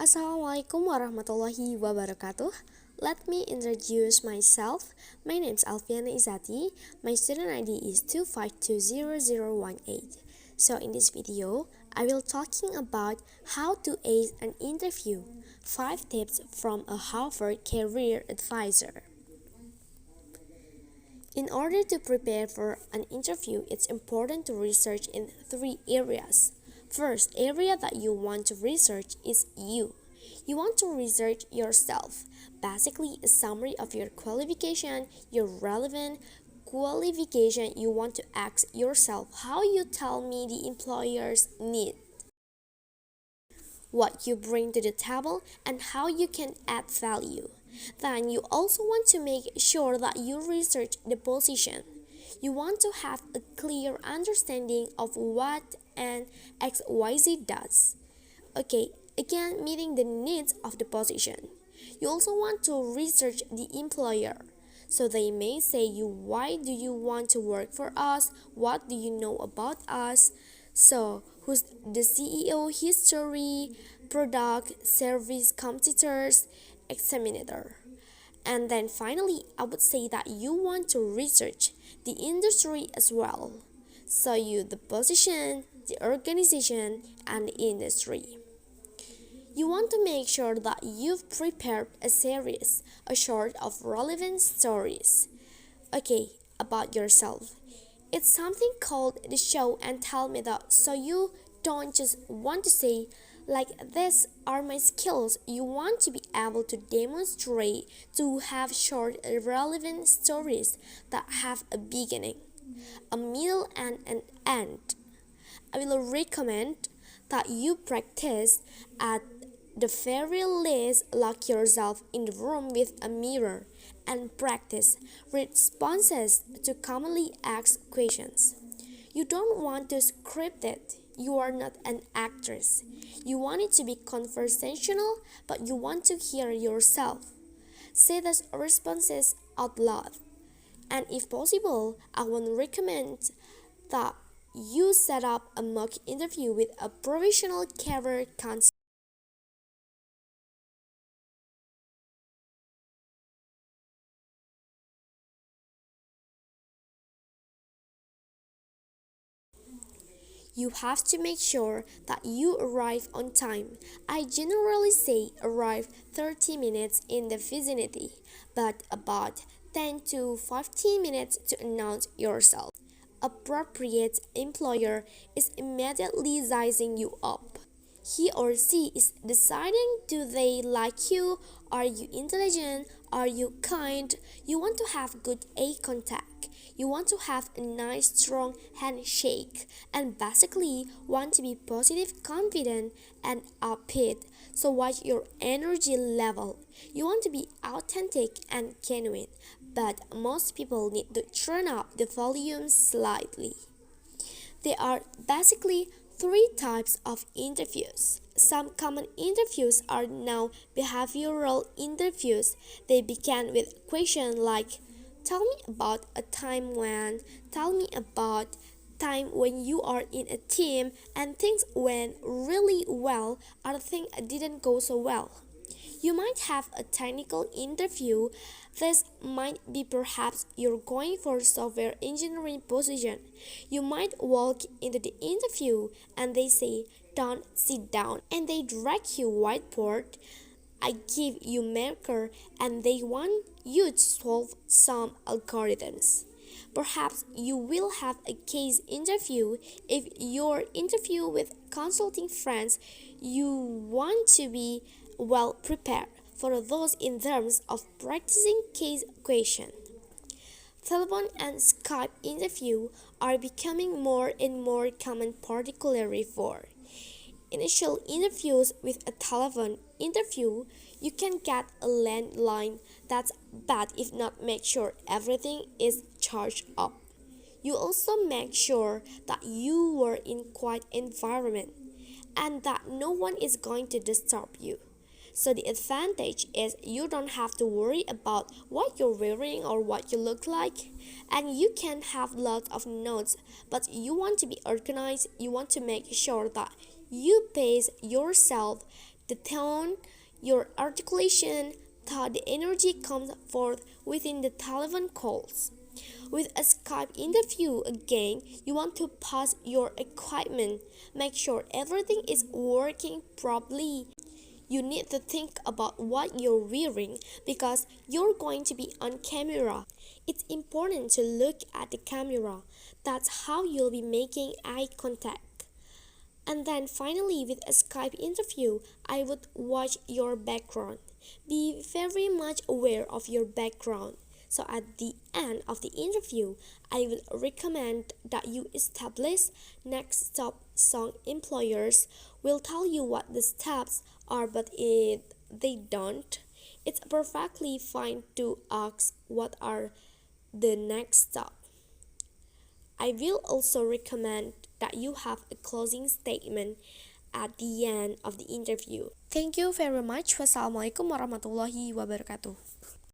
Assalamualaikum warahmatullahi wabarakatuh. Let me introduce myself. My name is Alfiana Izati. My student ID is 2520018. So in this video, I will talking about how to ace an interview. 5 tips from a Harvard career advisor. In order to prepare for an interview, it's important to research in 3 areas. First area that you want to research is you. You want to research yourself, basically a summary of your qualification, your relevant qualification. You want to ask yourself how you tell me the employers need, what you bring to the table, and how you can add value. Then you also want to make sure that you research the position. You want to have a clear understanding of what an XYZ does. Okay, again, meeting the needs of the position. You also want to research the employer. So they may say you, why do you want to work for us? What do you know about us? So who's the CEO, history, product, service, competitors, examiner. And then finally, I would say that you want to research the industry as well. So the position, the organization, and the industry. You want to make sure that you've prepared a series, a short of relevant stories. Okay, about yourself. It's something called the show and tell me that, so you don't just want to say like these are my skills. You want to be able to demonstrate, to have short relevant stories that have a beginning, a middle, and an end. I will recommend that you practice at the very least. Lock yourself in the room with a mirror and practice responses to commonly asked questions. You don't want to script it. You are not an actress. You want it to be conversational, but you want to hear yourself. Say those responses out loud. And if possible, I would recommend that you set up a mock interview with a professional career counselor. You have to make sure that you arrive on time. I generally say arrive 30 minutes in the vicinity, but about 10 to 15 minutes to announce yourself. Appropriate employer is immediately sizing you up. He or she is deciding, do they like you? Are you intelligent? Are you kind? You want to have good eye contact. You want to have a nice strong handshake and basically want to be positive, confident, and upbeat. So watch your energy level. You want to be authentic and genuine, but most people need to turn up the volume slightly. There are basically 3 types of interviews. Some common interviews are now behavioral interviews. They begin with questions like, tell me about a time when, tell me about time when you are in a team and things went really well or things didn't go so well. You might have a technical interview. This might be perhaps you're going for software engineering position. You might walk into the interview and they say, don't sit down, and they direct you whiteboard. I give you marker and they want you to solve some algorithms. Perhaps you will have a case interview. If your interview with consulting friends, you want to be well prepared for those in terms of practicing case question. Telephone and Skype interview are becoming more and more common, particularly for initial interviews. With a telephone interview, you can get a landline that's bad if not make sure everything is charged up. You also make sure that you were in quiet environment and that no one is going to disturb you. So the advantage is you don't have to worry about what you're wearing or what you look like, and you can have lots of notes, but you want to be organized. You want to make sure that you pace yourself The tone, your articulation, the energy comes forth within the telephone calls. With a Skype interview, again, you want to pause your equipment, make sure everything is working properly. You need to think about what you're wearing because you're going to be on camera. It's important to look at the camera. That's how you'll be making eye contact. And then finally, with a Skype interview, I would watch your background. Be very much aware of your background. So at the end of the interview, I would recommend that you establish next stop. Some employers will tell you what the steps are, but if they don't, it's perfectly fine to ask what are the next steps. I will also recommend that you have a closing statement at the end of the interview. Thank you very much. Wassalamualaikum warahmatullahi wabarakatuh.